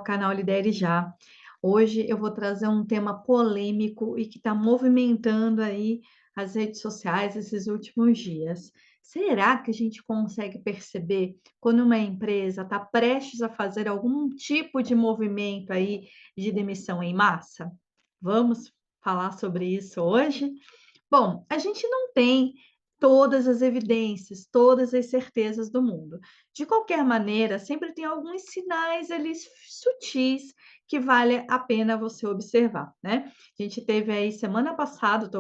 canal Lidere Já. Hoje eu vou trazer um tema polêmico e que está movimentando aí as redes sociais esses últimos dias. Será que a gente consegue perceber quando uma empresa está prestes a fazer algum tipo de movimento aí de demissão em massa? Vamos falar sobre isso hoje? Bom, a gente não tem todas as evidências, todas as certezas do mundo. De qualquer maneira, sempre tem alguns sinais ali sutis que vale a pena você observar, né? A gente teve aí semana passada,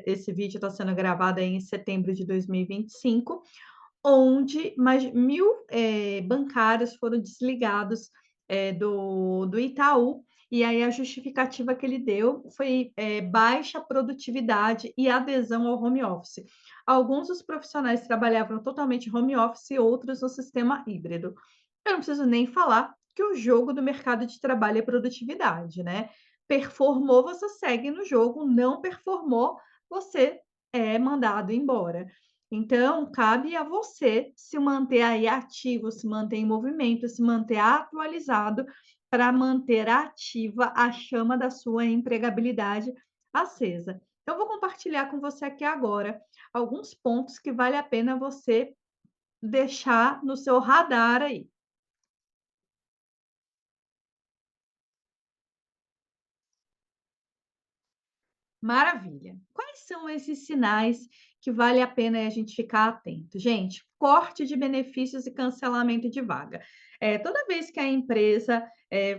esse vídeo está sendo gravado aí em setembro de 2025, onde mais 1.000 bancários foram desligados do Itaú, e aí a justificativa que ele deu foi baixa produtividade e adesão ao home office. Alguns dos profissionais trabalhavam totalmente home office e outros no sistema híbrido. Eu não preciso nem falar que o jogo do mercado de trabalho é produtividade, né? Performou, você segue no jogo, não performou, você é mandado embora. Então, cabe a você se manter aí ativo, se manter em movimento, se manter atualizado para manter ativa a chama da sua empregabilidade acesa. Eu vou compartilhar com você aqui agora alguns pontos que vale a pena você deixar no seu radar aí. Maravilha. Quais são esses sinais que vale a pena a gente ficar atento? Gente, corte de benefícios e cancelamento de vaga. Toda vez que a empresa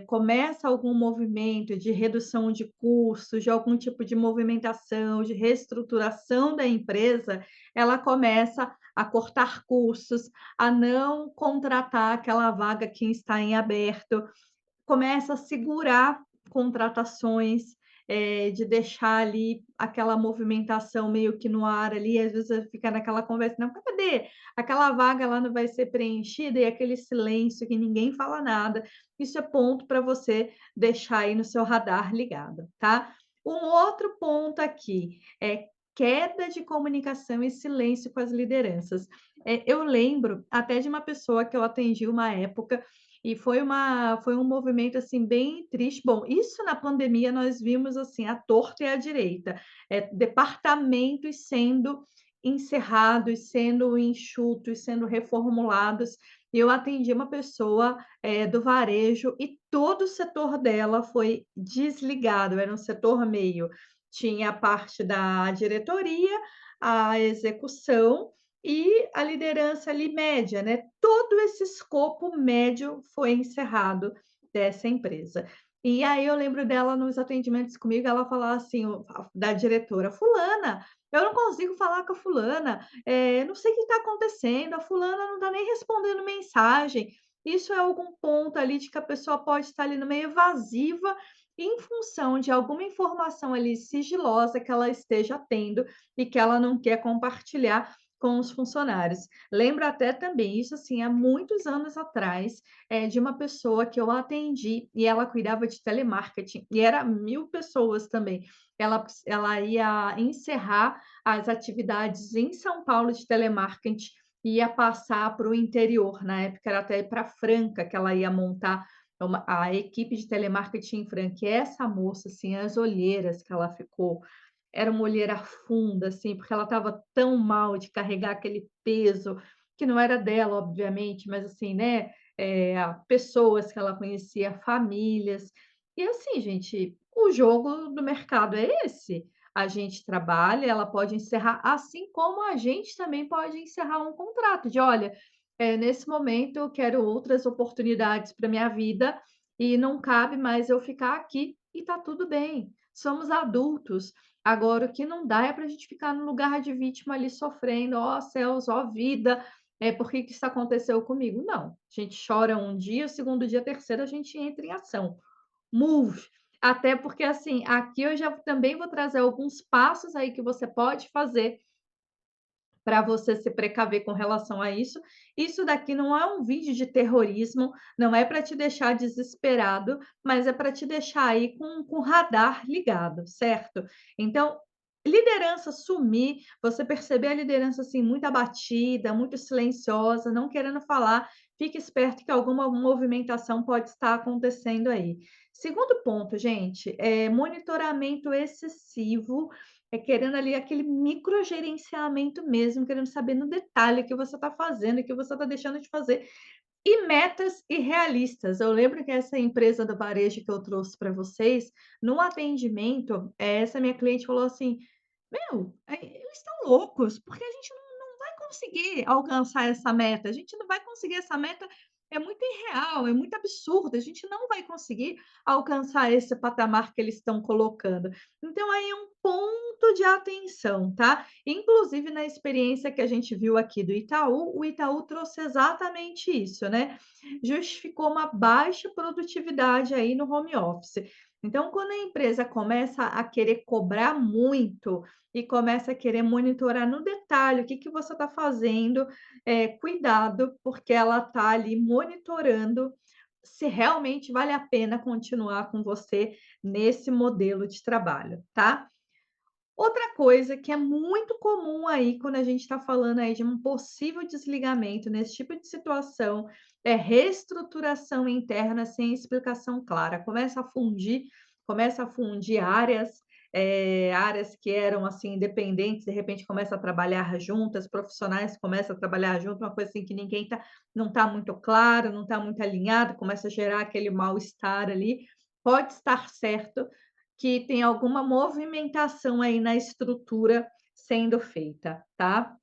começa algum movimento de redução de custos, de algum tipo de movimentação, de reestruturação da empresa, ela começa a cortar custos, a não contratar aquela vaga que está em aberto, começa a segurar contratações, de deixar ali aquela movimentação meio que no ar ali, às vezes fica naquela conversa: "Não, cadê? Aquela vaga lá não vai ser preenchida", e aquele silêncio que ninguém fala nada. Isso é ponto para você deixar aí no seu radar ligado, tá. Um outro ponto aqui, é queda de comunicação e silêncio com as lideranças. Eu lembro até de uma pessoa que eu atendi uma época, e foi um movimento, assim, bem triste. Bom, isso na pandemia nós vimos, assim, à torto e à direita, departamentos sendo encerrados, sendo enxutos, sendo reformulados. E eu atendi uma pessoa, do varejo, e todo o setor dela foi desligado, era um setor meio, tinha a parte da diretoria, a execução e a liderança ali média, né, todo esse escopo médio foi encerrado dessa empresa. E aí eu lembro dela nos atendimentos comigo, ela falar assim, da diretora: "Fulana, eu não consigo falar com a fulana, não sei o que está acontecendo, a fulana não está nem respondendo mensagem". Isso é algum ponto ali de que a pessoa pode estar ali no meio evasiva, em função de alguma informação ali sigilosa que ela esteja tendo e que ela não quer compartilhar com os funcionários. Lembro até também, isso assim, há muitos anos atrás, de uma pessoa que eu atendi e ela cuidava de telemarketing, e era 1.000 pessoas também. Ela ia encerrar as atividades em São Paulo de telemarketing e ia passar para o interior, na época era até para Franca que ela ia montar a equipe de telemarketing em Franca. E essa moça, assim, as olheiras que ela ficou, era uma olheira funda, assim, porque ela estava tão mal de carregar aquele peso, que não era dela, obviamente, mas assim, né, pessoas que ela conhecia, famílias. E assim, gente, o jogo do mercado é esse. A gente trabalha, ela pode encerrar, assim como a gente também pode encerrar um contrato de: "Olha, nesse momento eu quero outras oportunidades para minha vida e não cabe mais eu ficar aqui", e tá tudo bem. Somos adultos. Agora, o que não dá é para a gente ficar no lugar de vítima ali sofrendo, ó céus, ó vida, por que que isso aconteceu comigo? Não, a gente chora um dia, o segundo dia, terceiro, a gente entra em ação. Move. Até porque, assim, aqui eu já também vou trazer alguns passos aí que você pode fazer para você se precaver com relação a isso. Isso daqui não é um vídeo de terrorismo, não é para te deixar desesperado, mas é para te deixar aí com o radar ligado, certo? Então, liderança sumir, você perceber a liderança assim muito abatida, muito silenciosa, não querendo falar, fique esperto que alguma movimentação pode estar acontecendo aí. Segundo ponto, gente, é monitoramento excessivo, é querendo ali aquele microgerenciamento mesmo, querendo saber no detalhe o que você está fazendo, o que você está deixando de fazer, e metas irrealistas. Eu lembro que essa empresa do varejo que eu trouxe para vocês, no atendimento, essa minha cliente falou assim: "Meu, eles estão loucos, porque a gente não vai conseguir alcançar essa meta, a gente não vai conseguir essa meta, é muito irreal, é muito absurdo, a gente não vai conseguir alcançar esse patamar que eles estão colocando". Então aí é um ponto de atenção, tá? Inclusive na experiência que a gente viu aqui do Itaú, o Itaú trouxe exatamente isso, né, justificou uma baixa produtividade aí no home office. Então, quando a empresa começa a querer cobrar muito e começa a querer monitorar no detalhe o que que você está fazendo, cuidado, porque ela está ali monitorando se realmente vale a pena continuar com você nesse modelo de trabalho, tá? Outra coisa que é muito comum aí, quando a gente está falando aí de um possível desligamento nesse tipo de situação, é reestruturação interna sem explicação clara. Começa a fundir áreas, áreas que eram, assim, independentes, de repente começa a trabalhar juntas, profissionais começam a trabalhar junto, uma coisa assim que ninguém não está muito claro, não está muito alinhado, começa a gerar aquele mal-estar ali. Pode estar certo que tem alguma movimentação aí na estrutura sendo feita, tá?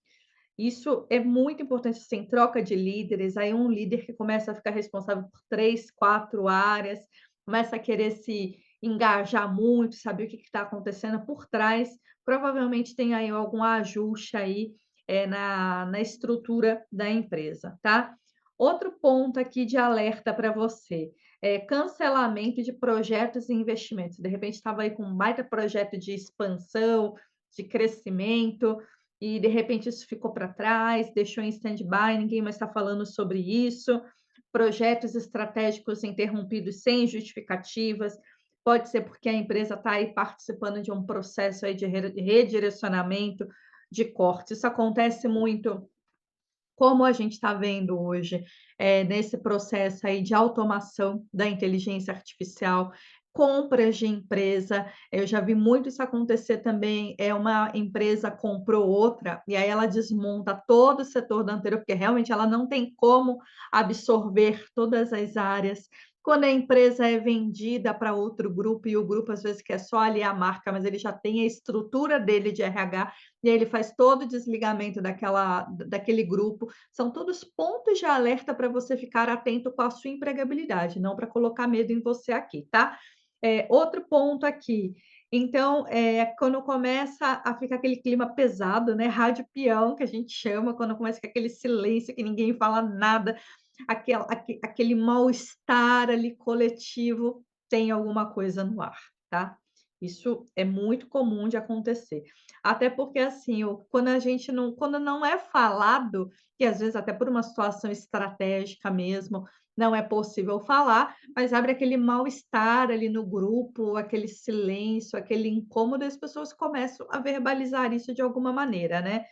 Isso é muito importante, assim, troca de líderes, aí um líder que começa a ficar responsável por 3, 4 áreas, começa a querer se engajar muito, saber o que está acontecendo por trás, provavelmente tem aí algum ajuste aí, na estrutura da empresa, tá? Outro ponto aqui de alerta para você, cancelamento de projetos e investimentos. De repente estava aí com um baita projeto de expansão, de crescimento, e de repente isso ficou para trás, deixou em stand-by, ninguém mais está falando sobre isso. Projetos estratégicos interrompidos sem justificativas. Pode ser porque a empresa está aí participando de um processo aí de redirecionamento, de corte. Isso acontece muito, como a gente está vendo hoje, nesse processo aí de automação da inteligência artificial, compras de empresa, eu já vi muito isso acontecer também, é uma empresa comprou outra, e aí ela desmonta todo o setor da anterior, porque realmente ela não tem como absorver todas as áreas. Quando a empresa é vendida para outro grupo, e o grupo às vezes quer só ali a marca, mas ele já tem a estrutura dele de RH, e aí ele faz todo o desligamento daquele grupo. São todos pontos de alerta para você ficar atento com a sua empregabilidade, não para colocar medo em você aqui, tá? Outro ponto aqui, então, quando começa a ficar aquele clima pesado, né, rádio peão, que a gente chama, quando começa a ficar aquele silêncio que ninguém fala nada, aquele mal-estar ali coletivo, tem alguma coisa no ar, tá? Isso é muito comum de acontecer. Até porque, assim, quando não é falado, e às vezes até por uma situação estratégica mesmo, não é possível falar, mas abre aquele mal-estar ali no grupo, aquele silêncio, aquele incômodo, e as pessoas começam a verbalizar isso de alguma maneira, né?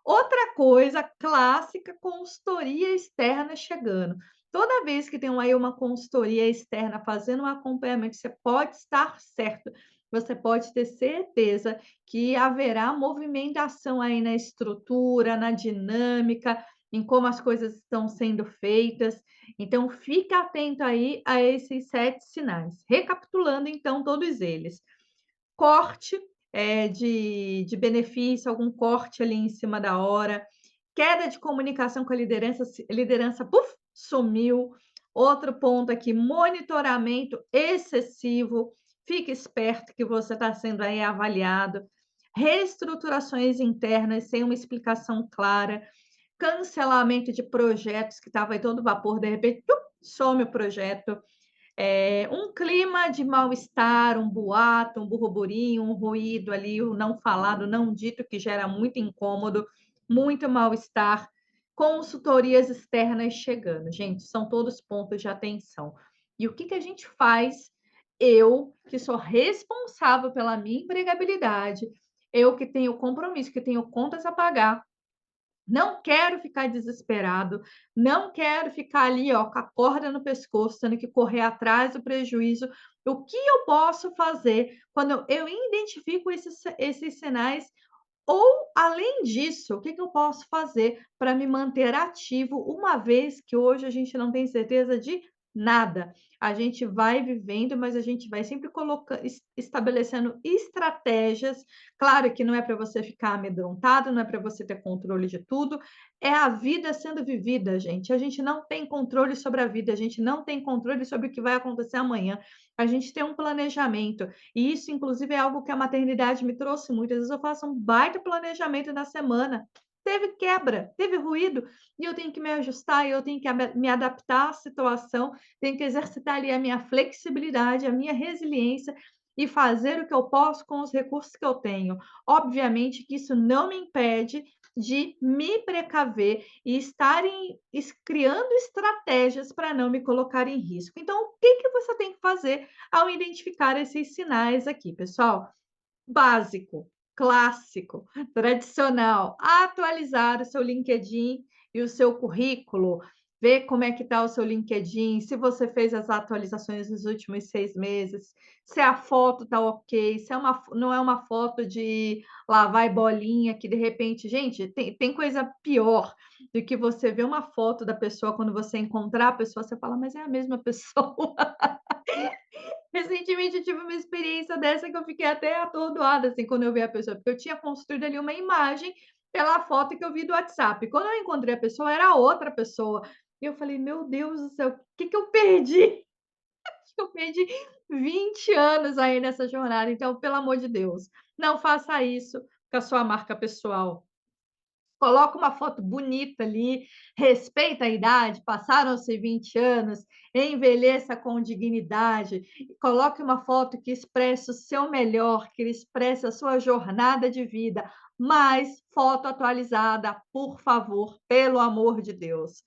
Outra coisa clássica, consultoria externa chegando. Toda vez que tem aí uma consultoria externa fazendo um acompanhamento, você pode estar certo, você pode ter certeza que haverá movimentação aí na estrutura, na dinâmica, em como as coisas estão sendo feitas. Então, fica atento aí a esses 7 sinais. Recapitulando, então, todos eles. Corte, de benefício, algum corte ali em cima da hora, queda de comunicação com a liderança, puf, sumiu. Outro ponto aqui, monitoramento excessivo, fique esperto que você está sendo aí avaliado. Reestruturações internas sem uma explicação clara, cancelamento de projetos que estava em todo vapor, de repente, some o projeto. Um clima de mal-estar, um boato, um burburinho, um ruído ali, o não falado, não dito, que gera muito incômodo, muito mal-estar, consultorias externas chegando. Gente, são todos pontos de atenção. E o que que a gente faz? Eu, que sou responsável pela minha empregabilidade, eu que tenho compromisso, que tenho contas a pagar, Não quero ficar desesperado, não quero ficar ali, ó, com a corda no pescoço, tendo que correr atrás do prejuízo. O que eu posso fazer quando eu identifico esses sinais ou, além disso, o que que eu posso fazer para me manter ativo, uma vez que hoje a gente não tem certeza de nada. A gente vai vivendo, mas a gente vai sempre estabelecendo estratégias. Claro que não é para você ficar amedrontado, não é para você ter controle de tudo, é a vida sendo vivida, gente. A gente não tem controle sobre a vida, a gente não tem controle sobre o que vai acontecer amanhã. A gente tem um planejamento. E isso, inclusive, é algo que a maternidade me trouxe muito. Às vezes eu faço um baita planejamento na semana. Teve quebra, teve ruído, e eu tenho que me ajustar, e eu tenho que me adaptar à situação, tenho que exercitar ali a minha flexibilidade, a minha resiliência e fazer o que eu posso com os recursos que eu tenho. Obviamente que isso não me impede de me precaver e criando estratégias para não me colocar em risco. Então, o que que você tem que fazer ao identificar esses sinais aqui, pessoal? Básico, clássico, tradicional, atualizar o seu LinkedIn e o seu currículo, ver como é que está o seu LinkedIn, se você fez as atualizações nos últimos 6 meses, se a foto está ok, se é uma fo não é uma foto de lá vai bolinha que de repente gente, tem coisa pior do que você ver uma foto da pessoa, quando você encontrar a pessoa, você fala: "Mas é a mesma pessoa". Recentemente eu tive uma experiência dessa que eu fiquei até atordoada, assim, quando eu vi a pessoa, porque eu tinha construído ali uma imagem pela foto que eu vi do WhatsApp. Quando eu encontrei a pessoa, era outra pessoa. E eu falei: "Meu Deus do céu, o que que eu perdi?" Acho que eu perdi 20 anos aí nessa jornada. Então, pelo amor de Deus, não faça isso com a sua marca pessoal. Coloca uma foto bonita ali, respeita a idade, passaram-se 20 anos, envelheça com dignidade, coloque uma foto que expresse o seu melhor, que expresse a sua jornada de vida, mas foto atualizada, por favor, pelo amor de Deus.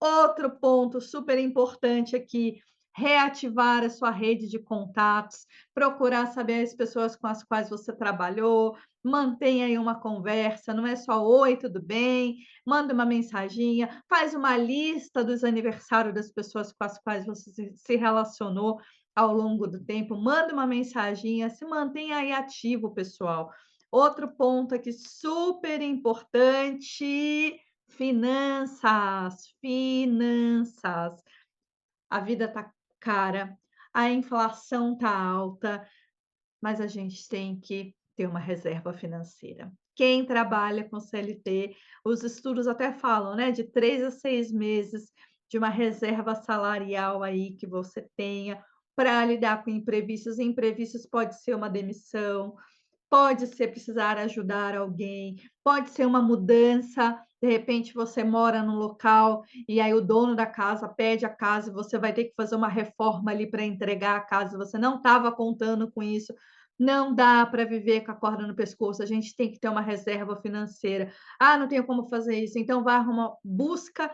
Outro ponto super importante aqui, reativar a sua rede de contatos, procurar saber as pessoas com as quais você trabalhou, mantenha aí uma conversa, não é só "Oi, tudo bem?", manda uma mensaginha, faz uma lista dos aniversários das pessoas com as quais você se relacionou ao longo do tempo, manda uma mensaginha, se mantenha aí ativo, pessoal. Outro ponto aqui super importante, finanças, finanças. A vida tá cara, a inflação tá alta, mas a gente tem que ter uma reserva financeira. Quem trabalha com CLT, os estudos até falam, né, de 3 a 6 meses de uma reserva salarial aí que você tenha para lidar com imprevistos. Imprevistos pode ser uma demissão, pode ser precisar ajudar alguém, pode ser uma mudança, de repente você mora num local e aí o dono da casa pede a casa e você vai ter que fazer uma reforma ali para entregar a casa, você não estava contando com isso. Não dá para viver com a corda no pescoço, a gente tem que ter uma reserva financeira. "Ah, não tenho como fazer isso", então vai arrumar busca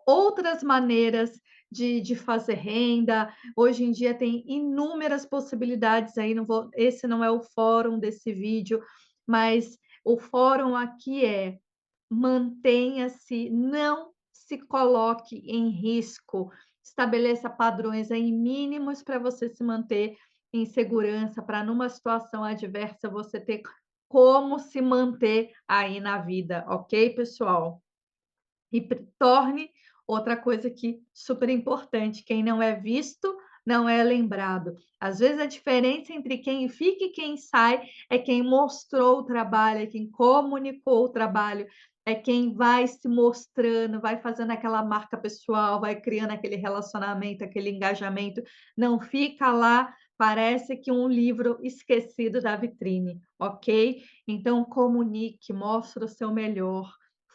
outras maneiras de fazer renda. Hoje em dia tem inúmeras possibilidades aí, não vou esse não é o fórum desse vídeo, mas o fórum aqui é: mantenha-se, não se coloque em risco, estabeleça padrões aí mínimos para você se manter em segurança, para numa situação adversa você ter como se manter aí na vida, ok, pessoal? E torne outra coisa que super importante, quem não é visto, não é lembrado. Às vezes a diferença entre quem fica e quem sai é quem mostrou o trabalho, é quem comunicou o trabalho, é quem vai se mostrando, vai fazendo aquela marca pessoal, vai criando aquele relacionamento, aquele engajamento, não fica lá, parece que um livro esquecido da vitrine, ok? Então comunique, mostre o seu melhor,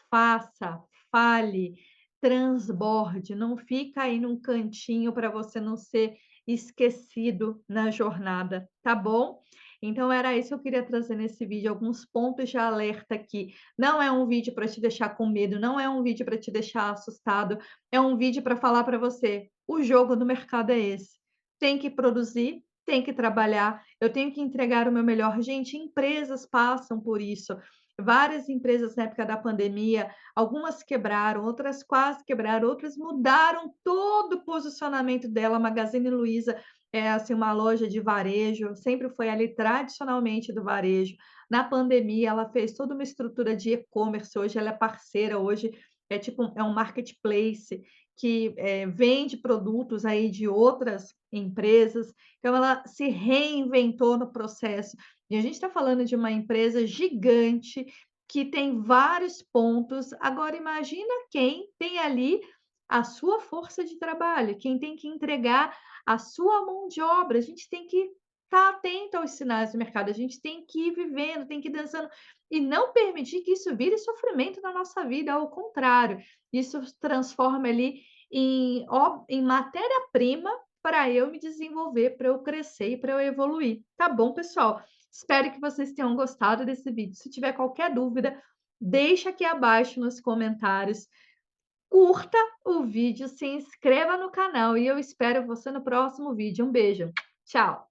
faça, fale, transborde, não fica aí num cantinho para você não ser esquecido na jornada, tá bom? Então era isso que eu queria trazer nesse vídeo, alguns pontos de alerta aqui. Não é um vídeo para te deixar com medo, não é um vídeo para te deixar assustado, é um vídeo para falar para você: o jogo do mercado é esse. Tem que produzir, tem que trabalhar, eu tenho que entregar o meu melhor. Gente, empresas passam por isso. Várias empresas na época da pandemia, algumas quebraram, outras quase quebraram, outras mudaram todo o posicionamento dela. A Magazine Luiza é, assim, uma loja de varejo, sempre foi ali tradicionalmente do varejo. Na pandemia, ela fez toda uma estrutura de e-commerce, hoje ela é parceira, hoje é tipo é um marketplace que, vende produtos aí de outras empresas, então ela se reinventou no processo. E a gente está falando de uma empresa gigante, que tem vários pontos. Agora imagina quem tem ali a sua força de trabalho, quem tem que entregar a sua mão de obra. A gente tem que estar atento aos sinais do mercado, a gente tem que ir vivendo, tem que ir dançando, e não permitir que isso vire sofrimento na nossa vida, ao contrário, isso se transforma ali em matéria-prima para eu me desenvolver, para eu crescer e para eu evoluir. Tá bom, pessoal? Espero que vocês tenham gostado desse vídeo. Se tiver qualquer dúvida, deixa aqui abaixo nos comentários. Curta o vídeo, se inscreva no canal e eu espero você no próximo vídeo. Um beijo. Tchau.